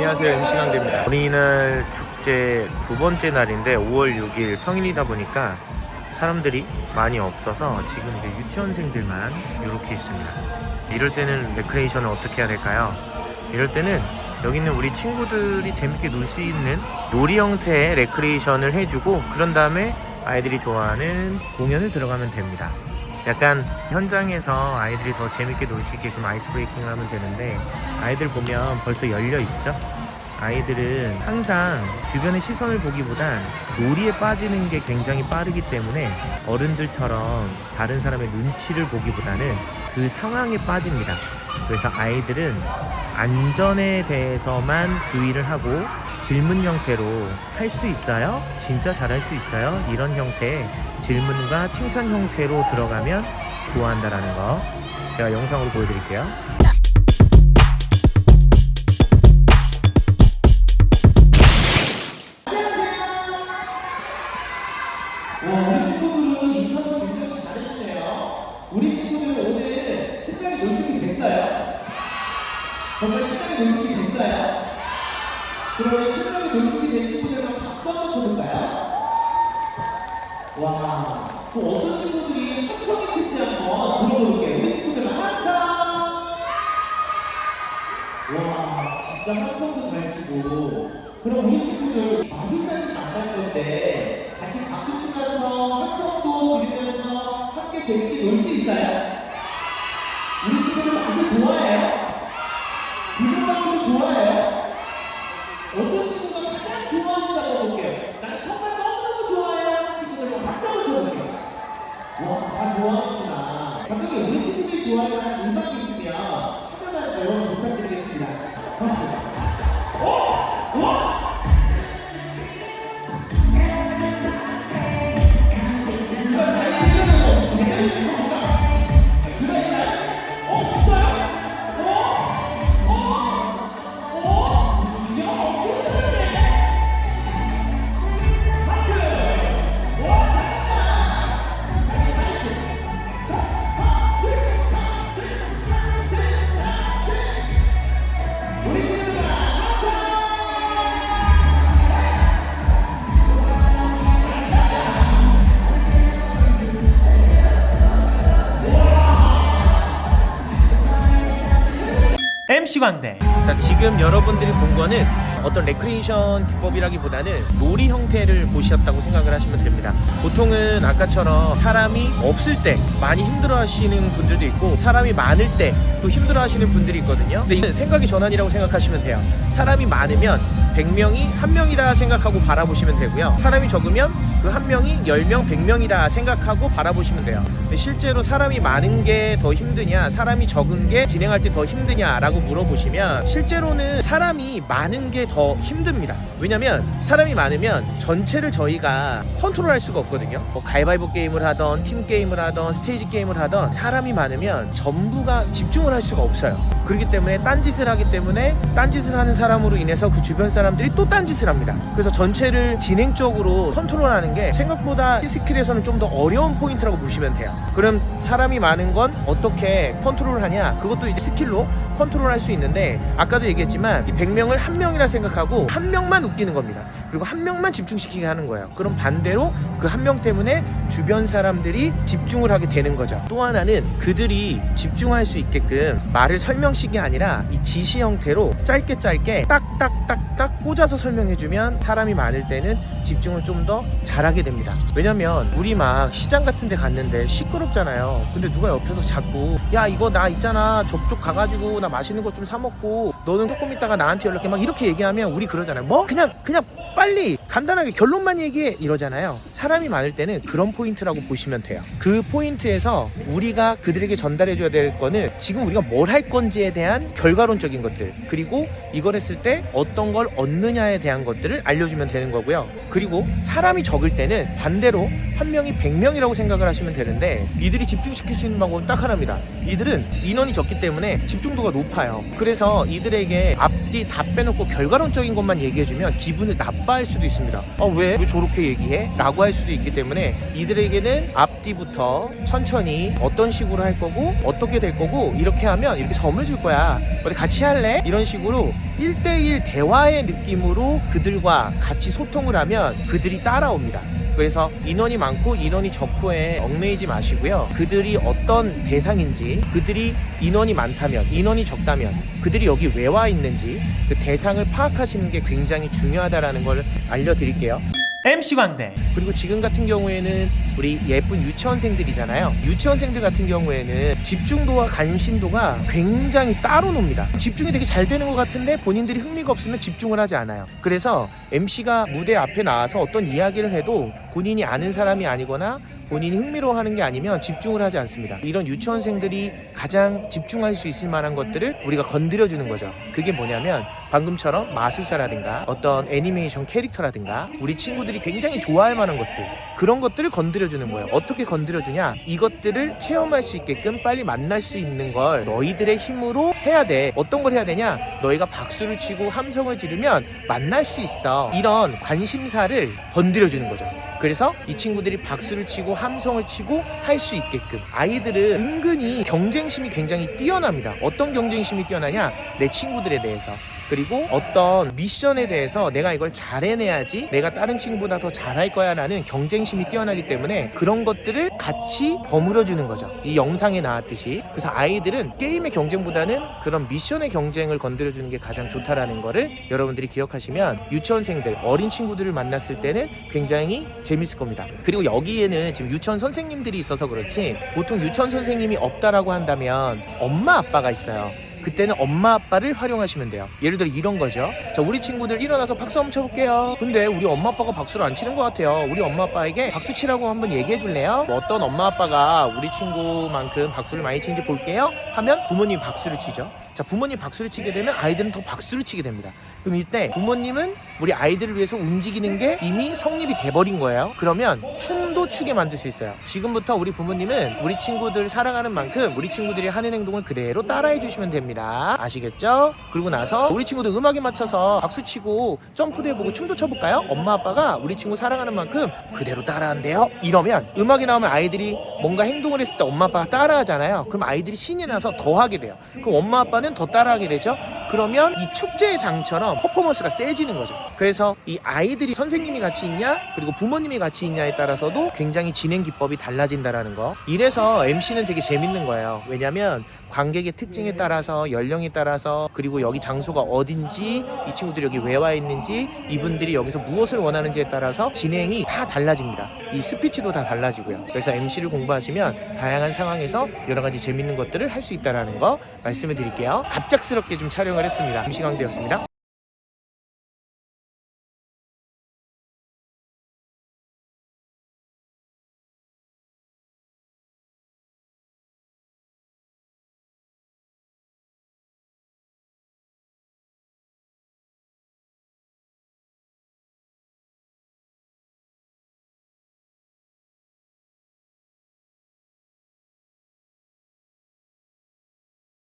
안녕하세요, MC 강대입니다. 어린이날 축제 두 번째 날인데 5월 6일 평일이다 보니까 사람들이 많이 없어서 지금 이제 유치원생들만 이렇게 있습니다. 이럴 때는 레크레이션을 어떻게 해야 될까요? 이럴 때는 여기 있는 우리 친구들이 재밌게 놀 수 있는 놀이 형태의 레크레이션을 해주고, 그런 다음에 아이들이 좋아하는 공연을 들어가면 됩니다. 약간 현장에서 아이들이 더 재밌게 놀 수 있게끔 아이스 브레이킹을 하면 되는데, 아이들 보면 벌써 열려 있죠? 아이들은 항상 주변의 시선을 보기보단 놀이에 빠지는 게 굉장히 빠르기 때문에 어른들처럼 다른 사람의 눈치를 보기보다는 그 상황에 빠집니다. 그래서 아이들은 안전에 대해서만 주의를 하고 질문 형태로 할 수 있어요? 진짜 잘할 수 있어요? 이런 형태의 질문과 칭찬 형태로 들어가면 좋아한다라는 거 제가 영상으로 보여드릴게요. 우리 친구들은 인터뷰 굉장히 잘해주네요. 우리 친구들 오늘 신나게 놀 준비 됐어요? 정말 신나게 놀 준비 됐어요? 그러면 신나게 놀 준비 된 친구들은 박수 한번 쳐볼까요? 와, 그 어떤 친구들이 성성이 큰지 한번 들어볼게요. 우리 친구들은 한참! 와, 진짜 한성도 잘 치고. 그럼 우리 친구들 마술사님 만날 건데 같이 박수 치면서 한성도 지르면서 함께 재밌게 놀 수 있어요? 우리 친구들 마술 좋아해요? 비누방울 좋아해요? 어떤 친구가 가장 좋아하는지 한번 볼게요. 난 정말 너무너무 좋아해요. 친구들 박수 한번 쳐볼게요. 와, 다 좋아하는구나. 방금 우리 친구들이 좋아하는 음악이 있으면 하나만 좀 부탁드리겠습니다. 박수. MC 광대. 자, 지금 여러분들이 본 거는 어떤 레크레이션 기법이라기보다는 놀이 형태를 보셨다고 생각을 하시면 됩니다. 보통은 아까처럼 사람이 없을 때 많이 힘들어 하시는 분들도 있고, 사람이 많을 때 또 힘들어 하시는 분들이 있거든요. 근데 이건 생각의 전환이라고 생각하시면 돼요. 사람이 많으면 100명이 1명이다 생각하고 바라보시면 되고요. 사람이 적으면 그 1명이 10명, 100명이다 생각하고 바라보시면 돼요. 근데 실제로 사람이 많은 게 더 힘드냐, 사람이 적은 게 진행할 때 더 힘드냐라고 물어보시면 실제로는 사람이 많은 게 더 힘듭니다. 왜냐면 사람이 많으면 전체를 저희가 컨트롤할 수가 없거든요. 뭐 가위바위보 게임을 하던 팀 게임을 하던 스테이지 게임을 하던 사람이 많으면 전부가 집중을 할 수가 없어요. 그렇기 때문에 딴짓을 하기 때문에 딴짓을 하는 사람으로 인해서 그 주변 사람들이 또 딴짓을 합니다. 그래서 전체를 진행적으로 컨트롤하는 게 생각보다 스킬에서는 좀 더 어려운 포인트라고 보시면 돼요. 그럼 사람이 많은 건 어떻게 컨트롤을 하냐? 그것도 이제 스킬로 컨트롤할 수 있는데, 아까도 얘기했지만 이 100명을 1명이라 생각하고 1명만 웃기는 겁니다. 그리고 1명만 집중시키게 하는 거예요. 그럼 반대로 그 1명 때문에 주변 사람들이 집중을 하게 되는 거죠. 또 하나는 그들이 집중할 수 있게끔 말을 설명식이 아니라 이 지시 형태로 짧게 딱딱딱딱 꽂아서 설명해주면 사람이 많을 때는 집중을 좀 더 잘하게 됩니다. 왜냐면 우리 막 시장 같은 데 갔는데 시끄럽잖아요. 근데 누가 옆에서 자꾸 야, 이거 나 있잖아, 저쪽 가가지고 나 맛있는 거 좀 사 먹고 너는 조금 있다가 나한테 연락해, 막 이렇게 얘기하면 우리 그러잖아요. 뭐? 그냥 빨리 간단하게 결론만 얘기해, 이러잖아요. 사람이 많을 때는 그런 포인트라고 보시면 돼요. 그 포인트에서 우리가 그들에게 전달해줘야 될 거는 지금 우리가 뭘 할 건지에 대한 결과론적인 것들, 그리고 이걸 했을 때 어떤 걸 얻느냐에 대한 것들을 알려주면 되는 거고요. 그리고 사람이 적을 때는 반대로 1명이 100명이라고 생각을 하시면 되는데, 이들이 집중시킬 수 있는 방법은 딱 하나입니다. 이들은 인원이 적기 때문에 집중도가 높아요. 그래서 이들의 아이들에게 앞뒤 다 빼놓고 결과론적인 것만 얘기해주면 기분을 나빠할 수도 있습니다. 왜 저렇게 얘기해? 라고 할 수도 있기 때문에 이들에게는 앞뒤부터 천천히 어떤 식으로 할 거고 어떻게 될 거고 이렇게 하면 이렇게 점을 줄 거야. 어디 같이 할래? 이런 식으로 1대1 대화의 느낌으로 그들과 같이 소통을 하면 그들이 따라옵니다. 그래서 인원이 많고 인원이 적고에 얽매이지 마시고요. 그들이 어떤 대상인지, 그들이 인원이 많다면, 인원이 적다면, 그들이 여기 왜 와 있는지 그 대상을 파악하시는 게 굉장히 중요하다라는 걸 알려드릴게요. MC 광대. 그리고 지금 같은 경우에는 우리 예쁜 유치원생들이잖아요. 유치원생들 같은 경우에는 집중도와 관심도가 굉장히 따로 놉니다. 집중이 되게 잘 되는 것 같은데 본인들이 흥미가 없으면 집중을 하지 않아요. 그래서 MC가 무대 앞에 나와서 어떤 이야기를 해도 본인이 아는 사람이 아니거나 본인이 흥미로워하는 게 아니면 집중을 하지 않습니다. 이런 유치원생들이 가장 집중할 수 있을 만한 것들을 우리가 건드려주는 거죠. 그게 뭐냐면 방금처럼 마술사라든가 어떤 애니메이션 캐릭터라든가 우리 친구들이 굉장히 좋아할 만한 것들, 그런 것들을 건드려주는 거예요. 어떻게 건드려주냐? 이것들을 체험할 수 있게끔 빨리 만날 수 있는 걸 너희들의 힘으로 해야 돼. 어떤 걸 해야 되냐? 너희가 박수를 치고 함성을 지르면 만날 수 있어. 이런 관심사를 건드려주는 거죠. 그래서 이 친구들이 박수를 치고 함성을 치고 할 수 있게끔, 아이들은 은근히 경쟁심이 굉장히 뛰어납니다. 어떤 경쟁심이 뛰어나냐? 내 친구들에 대해서, 그리고 어떤 미션에 대해서 내가 이걸 잘 해내야지, 내가 다른 친구보다 더 잘할 거야 라는 경쟁심이 뛰어나기 때문에 그런 것들을 같이 버무려 주는 거죠. 이 영상에 나왔듯이. 그래서 아이들은 게임의 경쟁보다는 그런 미션의 경쟁을 건드려 주는 게 가장 좋다라는 거를 여러분들이 기억하시면 유치원생들, 어린 친구들을 만났을 때는 굉장히 재밌을 겁니다. 그리고 여기에는 지금 유치원 선생님들이 있어서 그렇지, 보통 유치원 선생님이 없다라고 한다면 엄마 아빠가 있어요. 그때는 엄마 아빠를 활용하시면 돼요. 예를 들어 이런 거죠. 자, 우리 친구들 일어나서 박수 한번 쳐볼게요. 근데 우리 엄마 아빠가 박수를 안 치는 것 같아요. 우리 엄마 아빠에게 박수 치라고 한번 얘기해 줄래요? 어떤 엄마 아빠가 우리 친구만큼 박수를 많이 치는지 볼게요 하면 부모님 박수를 치죠. 자, 부모님 박수를 치게 되면 아이들은 더 박수를 치게 됩니다. 그럼 이때 부모님은 우리 아이들을 위해서 움직이는 게 이미 성립이 돼버린 거예요. 그러면 춤도 추게 만들 수 있어요. 지금부터 우리 부모님은 우리 친구들 사랑하는 만큼 우리 친구들이 하는 행동을 그대로 따라해 주시면 됩니다. 아시겠죠? 그리고 나서 우리 친구들 음악에 맞춰서 박수치고 점프도 해보고 춤도 춰볼까요? 엄마 아빠가 우리 친구 사랑하는 만큼 그대로 따라한대요. 이러면 음악이 나오면 아이들이 뭔가 행동을 했을 때 엄마 아빠가 따라하잖아요. 그럼 아이들이 신이 나서 더 하게 돼요. 그럼 엄마 아빠는 더 따라하게 되죠. 그러면 이 축제의 장처럼 퍼포먼스가 세지는 거죠. 그래서 이 아이들이 선생님이 같이 있냐 그리고 부모님이 같이 있냐에 따라서도 굉장히 진행 기법이 달라진다라는 거. 이래서 MC는 되게 재밌는 거예요. 왜냐면 관객의 특징에 따라서, 연령에 따라서, 그리고 여기 장소가 어딘지, 이 친구들이 여기 왜 와 있는지, 이분들이 여기서 무엇을 원하는지에 따라서 진행이 다 달라집니다. 이 스피치도 다 달라지고요. 그래서 MC를 공부하시면 다양한 상황에서 여러 가지 재밌는 것들을 할 수 있다는 거 말씀을 드릴게요. 갑작스럽게 좀 촬영을 했습니다. MC 광대였습니다.